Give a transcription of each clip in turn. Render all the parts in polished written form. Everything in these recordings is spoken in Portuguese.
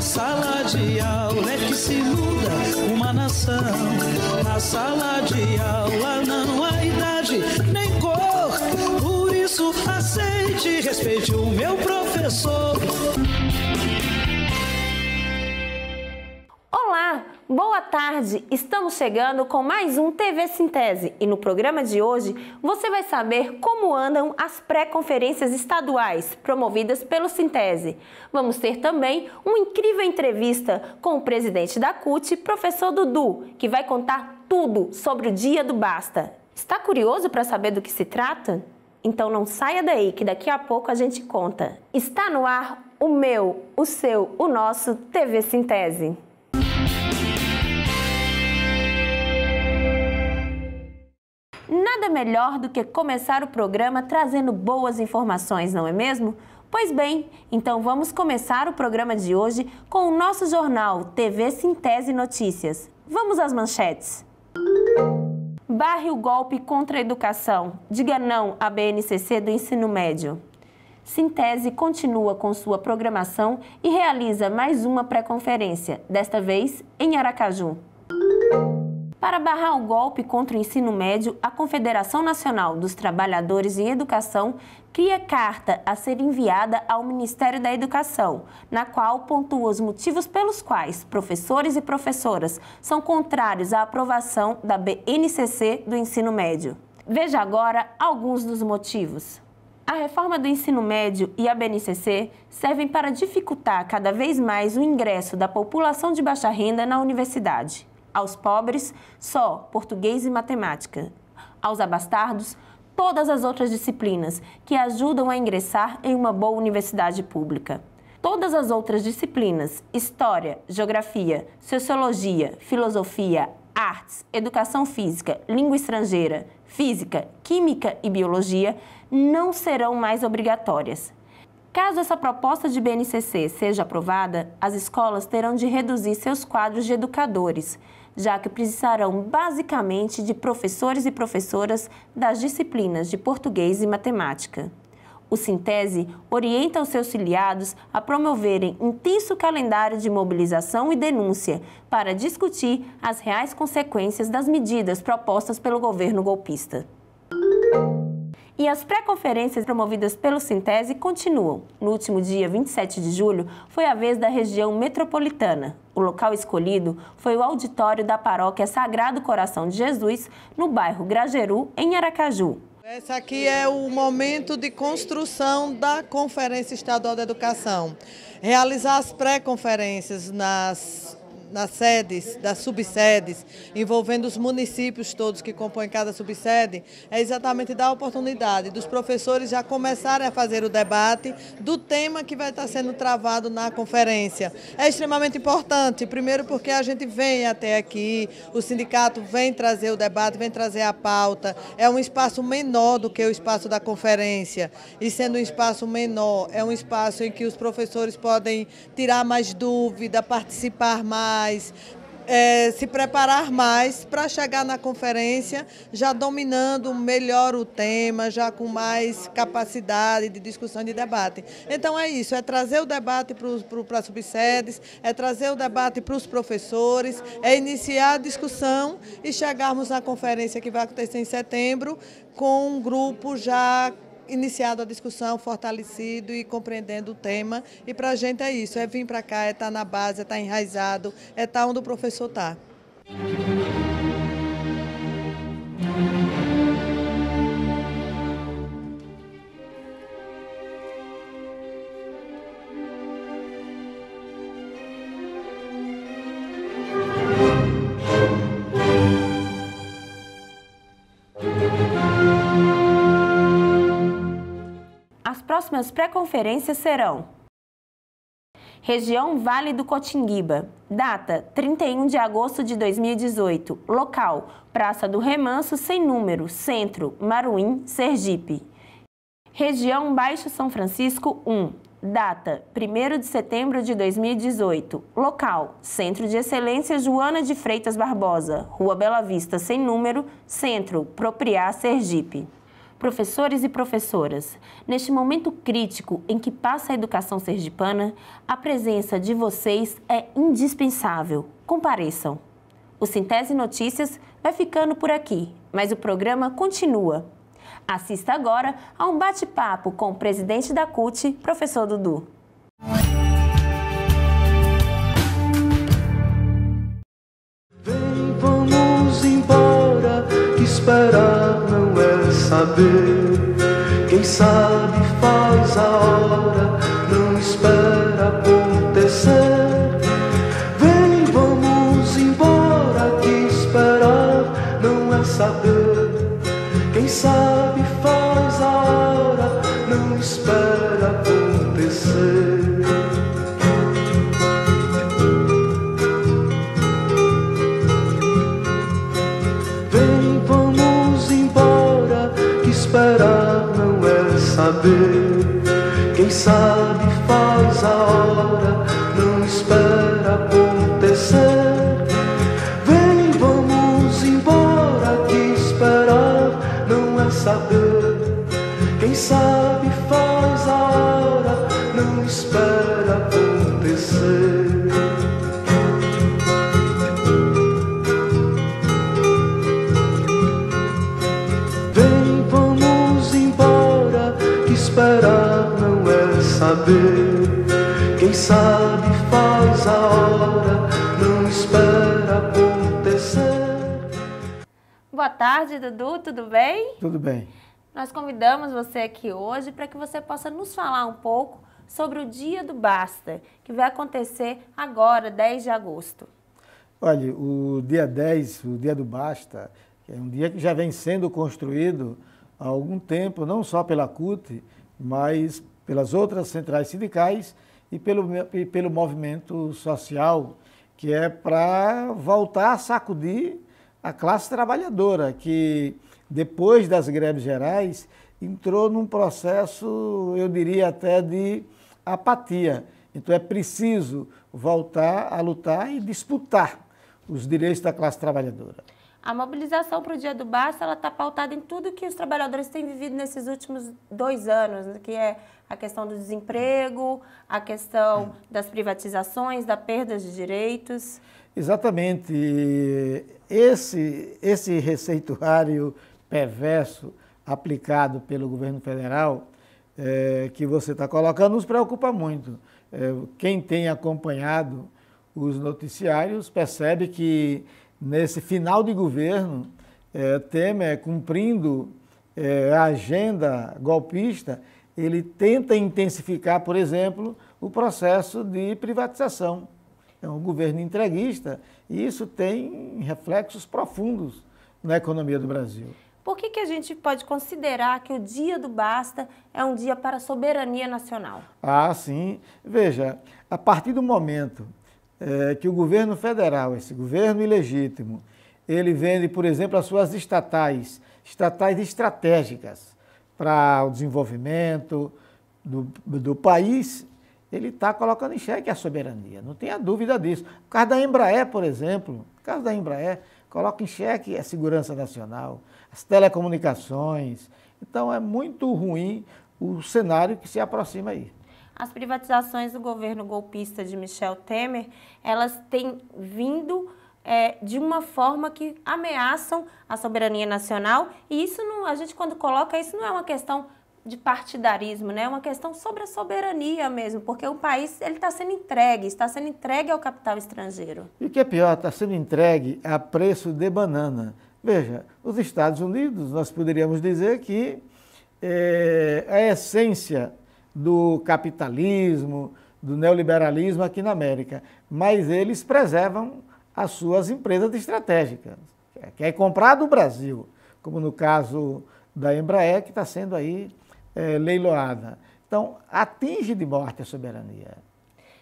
sala de aula é que se muda uma nação. Na sala de aula não há idade nem cor. Por isso aceite e respeite o meu professor. Olá, boa tarde! Estamos chegando com mais um TV Sintese e no programa de hoje você vai saber como andam as pré-conferências estaduais promovidas pelo Sintese. Vamos ter também uma incrível entrevista com o presidente da CUT, professor Dudu, que vai contar tudo sobre o Dia do Basta. Está curioso para saber do que se trata? Então não saia daí que daqui a pouco a gente conta. Está no ar o meu, o seu, o nosso TV Sintese. Nada melhor do que começar o programa trazendo boas informações, não é mesmo? Pois bem, então vamos começar o programa de hoje com o nosso jornal TV Sintese Notícias. Vamos às manchetes. Barre o golpe contra a educação. Diga não à BNCC do ensino médio. Sintese continua com sua programação e realiza mais uma pré-conferência, desta vez em Aracaju. Para barrar o golpe contra o ensino médio, a Confederação Nacional dos Trabalhadores em Educação cria carta a ser enviada ao Ministério da Educação, na qual pontua os motivos pelos quais professores e professoras são contrários à aprovação da BNCC do ensino médio. Veja agora alguns dos motivos. A reforma do ensino médio e a BNCC servem para dificultar cada vez mais o ingresso da população de baixa renda na universidade. Aos pobres, só português e matemática. Aos abastardos, todas as outras disciplinas que ajudam a ingressar em uma boa universidade pública. Todas as outras disciplinas, história, geografia, sociologia, filosofia, artes, educação física, língua estrangeira, física, química e biologia, não serão mais obrigatórias. Caso essa proposta de BNCC seja aprovada, as escolas terão de reduzir seus quadros de educadores, já que precisarão basicamente de professores e professoras das disciplinas de português e matemática. O Sintese orienta os seus filiados a promoverem intenso calendário de mobilização e denúncia para discutir as reais consequências das medidas propostas pelo governo golpista. E as pré-conferências promovidas pelo Sintese continuam. No último dia 27 de julho, foi a vez da região metropolitana. O local escolhido foi o auditório da paróquia Sagrado Coração de Jesus, no bairro Grajeru, em Aracaju. Esse aqui é o momento de construção da Conferência Estadual da Educação. Realizar as pré-conferências nas sedes, das subsedes, envolvendo os municípios todos que compõem cada subsede, é exatamente dar a oportunidade dos professores já começarem a fazer o debate do tema que vai estar sendo travado na conferência. É extremamente importante, primeiro porque a gente vem até aqui, o sindicato vem trazer o debate, vem trazer a pauta, é um espaço menor do que o espaço da conferência, e sendo um espaço menor, é um espaço em que os professores podem tirar mais dúvida, participar mais, se preparar mais para chegar na conferência já dominando melhor o tema, já com mais capacidade de discussão e de debate. Então é isso, é trazer o debate para as subsedes, é trazer o debate para os professores, é iniciar a discussão e chegarmos na conferência que vai acontecer em setembro com um grupo já iniciado a discussão, fortalecido e compreendendo o tema. E para a gente é isso, é vir para cá, é estar na base, é estar enraizado, é estar onde o professor está. As próximas pré-conferências serão: Região Vale do Cotinguiba, data 31 de agosto de 2018, local Praça do Remanso, sem número, Centro, Maruim, Sergipe. Região Baixo São Francisco 1, data 1º de setembro de 2018, local Centro de Excelência Joana de Freitas Barbosa, Rua Bela Vista, sem número, Centro, Propriá, Sergipe. Professores e professoras, neste momento crítico em que passa a educação sergipana, a presença de vocês é indispensável. Compareçam. O Sintese Notícias vai ficando por aqui, mas o programa continua. Assista agora a um bate-papo com o presidente da CUT, professor Dudu. Vem, vamos embora, que esperar não é saber. Quem sabe faz a hora, não espera acontecer. Vem, vamos embora, que esperar não é saber. Quem sabe faz a hora, não espera acontecer. Vem, vamos embora, que esperar não é saber. Quem sabe faz a hora, não espera acontecer. Vem, vamos embora, que esperar não é saber. Quem sabe faz a hora, não espera acontecer. Vem, vamos embora, que esperar não é saber. Quem sabe faz a hora, não espera acontecer. Boa tarde, Dudu, tudo bem? Tudo bem. Nós convidamos você aqui hoje para que você possa nos falar um pouco sobre o Dia do Basta, que vai acontecer agora, 10 de agosto. Olha, o dia 10, o Dia do Basta, é um dia que já vem sendo construído há algum tempo, não só pela CUT, mas pelas outras centrais sindicais e pelo movimento social, que é para voltar a sacudir a classe trabalhadora, que depois das greves gerais entrou num processo, eu diria até de apatia. Então é preciso voltar a lutar e disputar os direitos da classe trabalhadora. A mobilização para o Dia do Basta, ela está pautada em tudo que os trabalhadores têm vivido nesses últimos 2 anos, que é a questão do desemprego, a questão das privatizações, da perda de direitos. Exatamente. Esse receituário perverso aplicado pelo governo federal, que você está colocando, nos preocupa muito. Quem tem acompanhado os noticiários percebe que nesse final de governo, Temer, cumprindo a agenda golpista, ele tenta intensificar, por exemplo, o processo de privatização. É um governo entreguista e isso tem reflexos profundos na economia do Brasil. Por que a gente pode considerar que o Dia do Basta é um dia para a soberania nacional? Ah, sim. Veja, a partir do momento que o governo federal, esse governo ilegítimo, ele vende, por exemplo, as suas estatais estratégicas para o desenvolvimento do país, ele está colocando em xeque a soberania, não tenha dúvida disso. O caso da Embraer, por exemplo, coloca em xeque a segurança nacional, as telecomunicações. Então é muito ruim o cenário que se aproxima aí. As privatizações do governo golpista de Michel Temer, elas têm vindo de uma forma que ameaçam a soberania nacional, e isso não, a gente quando coloca isso não é uma questão de partidarismo, né? É uma questão sobre a soberania mesmo, porque o país está sendo entregue ao capital estrangeiro. E o que é pior, está sendo entregue a preço de banana. Veja, os Estados Unidos, nós poderíamos dizer que a essência do capitalismo, do neoliberalismo aqui na América, mas eles preservam as suas empresas estratégicas, quer comprar do Brasil, como no caso da Embraer, que está sendo aí leiloada. Então, atinge de morte a soberania.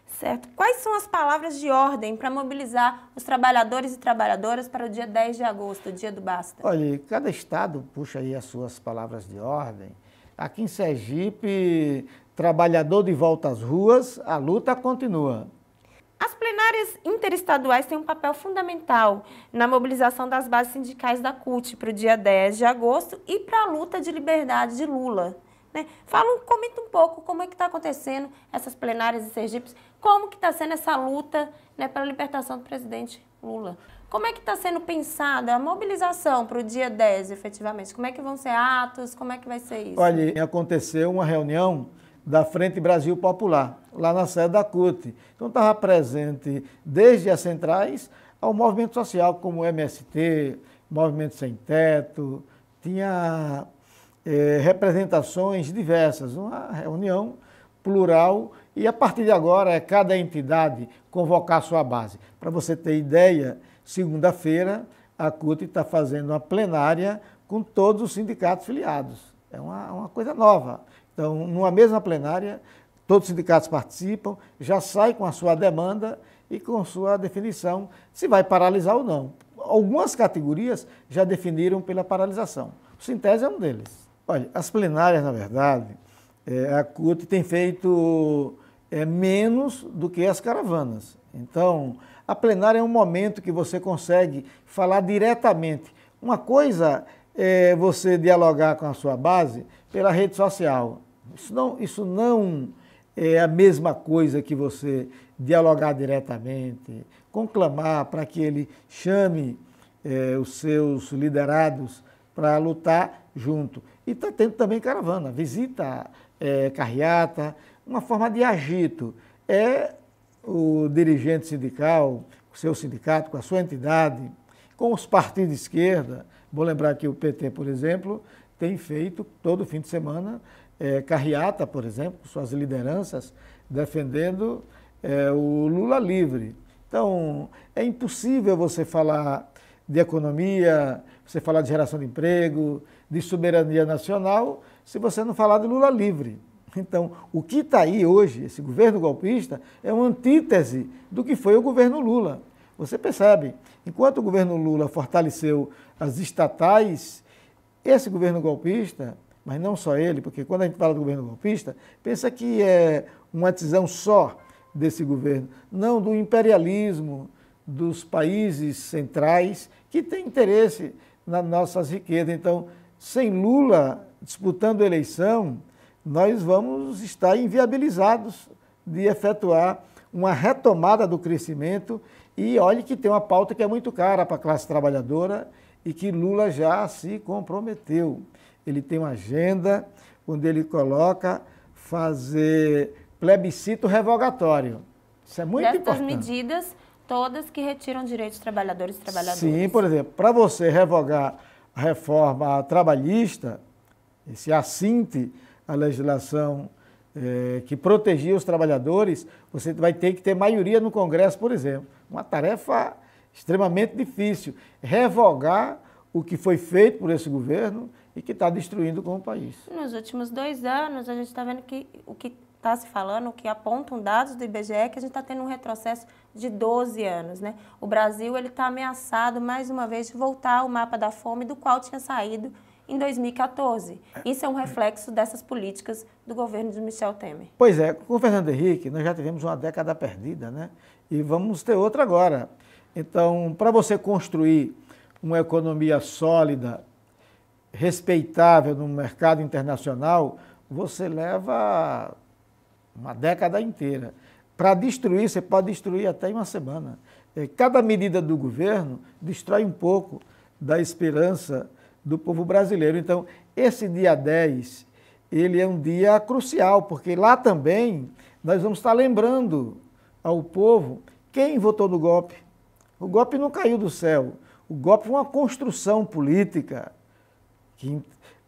Certo. Quais são as palavras de ordem para mobilizar os trabalhadores e trabalhadoras para o dia 10 de agosto, o Dia do Basta? Olha, cada estado puxa aí as suas palavras de ordem. Aqui em Sergipe, trabalhador de volta às ruas, a luta continua. As plenárias plenárias interestaduais têm um papel fundamental na mobilização das bases sindicais da CUT para o dia 10 de agosto e para a luta de liberdade de Lula. Né? Comenta um pouco como é que está acontecendo essas plenárias em Sergipe, como que está sendo essa luta, né, pela libertação do presidente Lula. Como é que está sendo pensada a mobilização para o dia 10, efetivamente? Como é que vão ser atos? Como é que vai ser isso? Olha, aconteceu uma reunião da Frente Brasil Popular, lá na sede da CUT. Então estava presente desde as centrais ao movimento social, como o MST, Movimento Sem Teto, tinha representações diversas, uma reunião plural, e a partir de agora é cada entidade convocar sua base. Para você ter ideia, segunda-feira a CUT está fazendo uma plenária com todos os sindicatos filiados. É uma coisa nova. Então, numa mesma plenária, todos os sindicatos participam, já sai com a sua demanda e com sua definição se vai paralisar ou não. Algumas categorias já definiram pela paralisação. O Sintese é um deles. Olha, as plenárias, na verdade, a CUT tem feito menos do que as caravanas. Então, a plenária é um momento que você consegue falar diretamente. Uma coisa é você dialogar com a sua base pela rede social. Isso não é a mesma coisa que você dialogar diretamente, conclamar para que ele chame os seus liderados para lutar junto. E está tendo também caravana, visita, carreata, uma forma de agito. É o dirigente sindical, o seu sindicato, com a sua entidade, com os partidos de esquerda. Vou lembrar que o PT, por exemplo, tem feito todo fim de semana carreata, por exemplo, com suas lideranças, defendendo o Lula livre. Então, é impossível você falar de economia, você falar de geração de emprego, de soberania nacional, se você não falar de Lula livre. Então, o que está aí hoje, esse governo golpista, é uma antítese do que foi o governo Lula. Você percebe, enquanto o governo Lula fortaleceu as estatais, esse governo golpista, mas não só ele, porque quando a gente fala do governo golpista, pensa que é uma decisão só desse governo, não do imperialismo dos países centrais que têm interesse nas nossas riquezas. Então, sem Lula disputando a eleição, nós vamos estar inviabilizados de efetuar uma retomada do crescimento. E olhe que tem uma pauta que é muito cara para a classe trabalhadora e que Lula já se comprometeu. Ele tem uma agenda onde ele coloca fazer plebiscito revogatório. Isso é muito importante. Essas medidas todas que retiram direitos de trabalhadores e trabalhadoras. Sim, por exemplo, para você revogar a reforma trabalhista, esse assinte à legislação que protegia os trabalhadores, você vai ter que ter maioria no Congresso, por exemplo. Uma tarefa extremamente difícil. Revogar o que foi feito por esse governo e que está destruindo como país. Nos últimos 2 anos, a gente está vendo que o que está se falando, o que apontam dados do IBGE, é que a gente está tendo um retrocesso de 12 anos. Né? O Brasil está ameaçado, mais uma vez, de voltar ao mapa da fome do qual tinha saído em 2014. Isso é um reflexo dessas políticas do governo de Michel Temer. Pois é, com o Fernando Henrique, nós já tivemos uma década perdida, né? E vamos ter outra agora. Então, para você construir uma economia sólida, respeitável no mercado internacional, você leva uma década inteira. Para destruir, você pode destruir até em uma semana. Cada medida do governo destrói um pouco da esperança do povo brasileiro. Então, esse dia 10, ele é um dia crucial, porque lá também nós vamos estar lembrando ao povo quem votou no golpe. O golpe não caiu do céu. O golpe foi uma construção política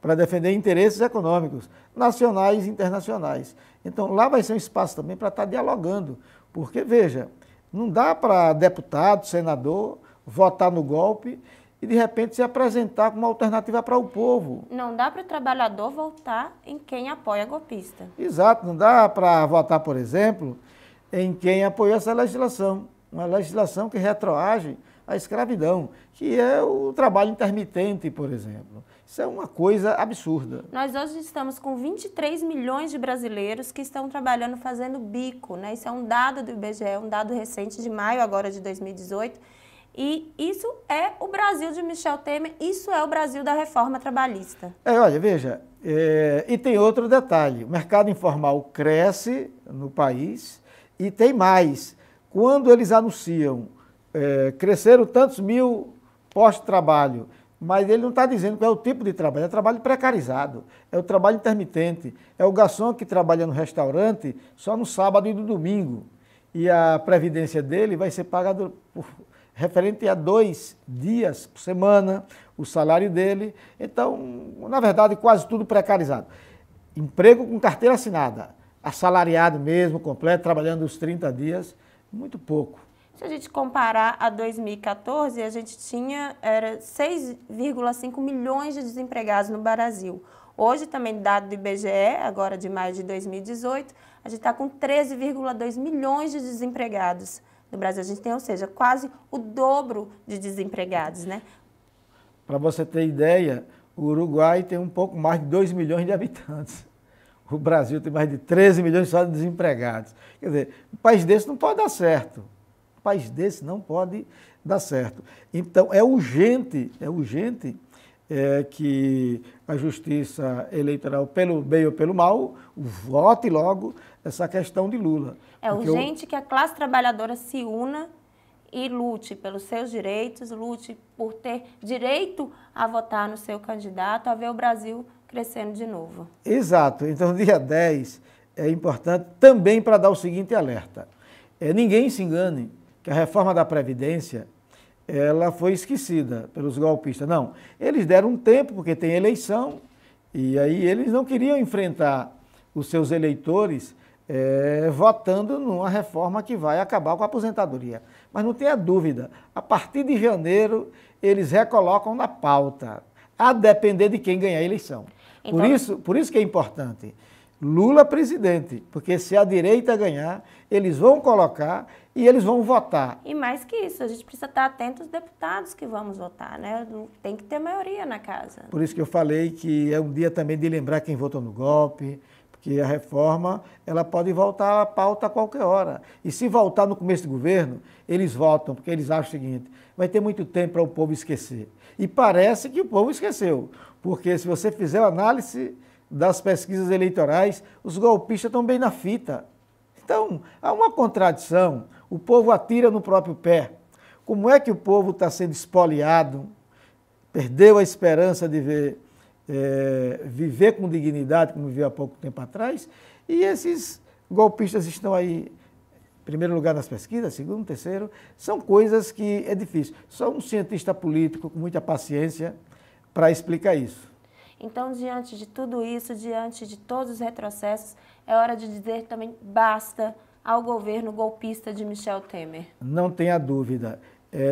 para defender interesses econômicos, nacionais e internacionais. Então, lá vai ser um espaço também para estar dialogando, porque, veja, não dá para deputado, senador, votar no golpe e, de repente, se apresentar como uma alternativa para o povo. Não dá para o trabalhador votar em quem apoia golpista. Exato, não dá para votar, por exemplo, em quem apoiou essa legislação, uma legislação que retroage à escravidão, que é o trabalho intermitente, por exemplo. Isso é uma coisa absurda. Nós hoje estamos com 23 milhões de brasileiros que estão trabalhando fazendo bico, né? Isso é um dado do IBGE, um dado recente de maio agora de 2018. E isso é o Brasil de Michel Temer, isso é o Brasil da reforma trabalhista. Olha, veja, e tem outro detalhe, o mercado informal cresce no país e tem mais. Quando eles anunciam, cresceram tantos mil postos de trabalho, mas ele não está dizendo qual é o tipo de trabalho, é trabalho precarizado, é o trabalho intermitente, é o garçom que trabalha no restaurante só no sábado e no domingo. E a previdência dele vai ser pagada referente a 2 dias por semana, o salário dele. Então, na verdade, quase tudo precarizado. Emprego com carteira assinada, assalariado mesmo, completo, trabalhando os 30 dias, muito pouco. Se a gente comparar a 2014, a gente tinha 6,5 milhões de desempregados no Brasil. Hoje, também dado do IBGE, agora de maio de 2018, a gente está com 13,2 milhões de desempregados no Brasil. A gente tem, ou seja, quase o dobro de desempregados, né? Para você ter ideia, o Uruguai tem um pouco mais de 2 milhões de habitantes. O Brasil tem mais de 13 milhões só de desempregados. Quer dizer, um país desse não pode dar certo. Um país desse não pode dar certo. Então, é urgente que a Justiça Eleitoral, pelo bem ou pelo mal, vote logo essa questão de Lula. É urgente que a classe trabalhadora se una e lute pelos seus direitos, lute por ter direito a votar no seu candidato, a ver o Brasil crescendo de novo. Exato. Então, dia 10 é importante também para dar o seguinte alerta. Ninguém se engane que a reforma da Previdência ela foi esquecida pelos golpistas. Não, eles deram um tempo, porque tem eleição, e aí eles não queriam enfrentar os seus eleitores votando numa reforma que vai acabar com a aposentadoria. Mas não tenha dúvida, a partir de janeiro eles recolocam na pauta, a depender de quem ganhar a eleição. Então, por isso que é importante. Lula presidente, porque se a direita ganhar, eles vão colocar e eles vão votar. E mais que isso, a gente precisa estar atento aos deputados que vamos votar, né? Tem que ter maioria na casa. Por isso que eu falei que é um dia também de lembrar quem votou no golpe, porque a reforma ela pode voltar à pauta a qualquer hora. E se voltar no começo do governo, eles votam, porque eles acham o seguinte, vai ter muito tempo para o povo esquecer. E parece que o povo esqueceu, porque se você fizer a análise das pesquisas eleitorais, os golpistas estão bem na fita. Então, há uma contradição, o povo atira no próprio pé. Como é que o povo está sendo espoliado, perdeu a esperança de viver com dignidade, como viveu há pouco tempo atrás, e esses golpistas estão aí, em primeiro lugar nas pesquisas, segundo, terceiro, são coisas que é difícil. Só um cientista político com muita paciência para explicar isso. Então, diante de tudo isso, diante de todos os retrocessos, é hora de dizer também basta ao governo golpista de Michel Temer. Não tenha dúvida.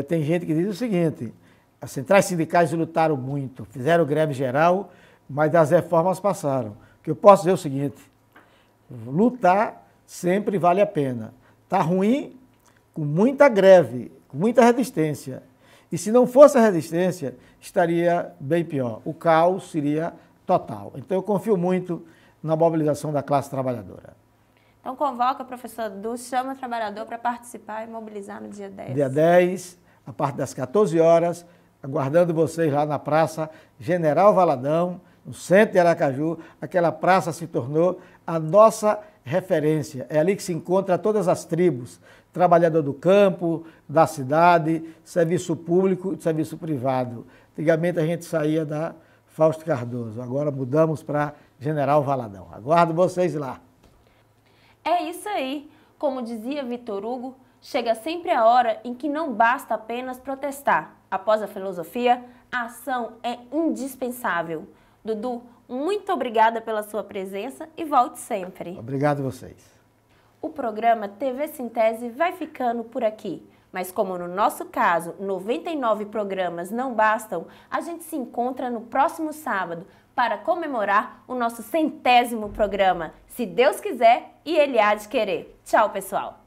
Tem gente que diz o seguinte, as centrais sindicais lutaram muito, fizeram greve geral, mas as reformas passaram. O que eu posso dizer é o seguinte, lutar sempre vale a pena. Está ruim, com muita greve, com muita resistência. E se não fosse a resistência, estaria bem pior. O caos seria total. Então, eu confio muito na mobilização da classe trabalhadora. Então, convoca, professor Du, chama o trabalhador para participar e mobilizar no dia 10. Dia 10, a partir das 14 horas, aguardando vocês lá na Praça General Valadão, no centro de Aracaju. Aquela praça se tornou a nossa referência. É ali que se encontra todas as tribos, trabalhador do campo, da cidade, serviço público e serviço privado. Antigamente a gente saía da Fausto Cardoso, agora mudamos para General Valadão. Aguardo vocês lá. É isso aí. Como dizia Vitor Hugo, chega sempre a hora em que não basta apenas protestar. Após a filosofia, a ação é indispensável. Dudu, muito obrigada pela sua presença e volte sempre. Obrigado a vocês. O programa TV Sintese vai ficando por aqui. Mas como no nosso caso, 99 programas não bastam, a gente se encontra no próximo sábado para comemorar o nosso 100º programa, se Deus quiser e Ele há de querer. Tchau, pessoal!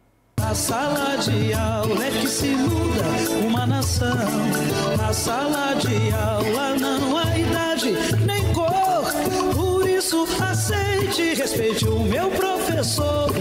Na sala de aula é que se muda uma nação. Na sala de aula não há idade nem cor. Por isso aceite e respeite o meu professor.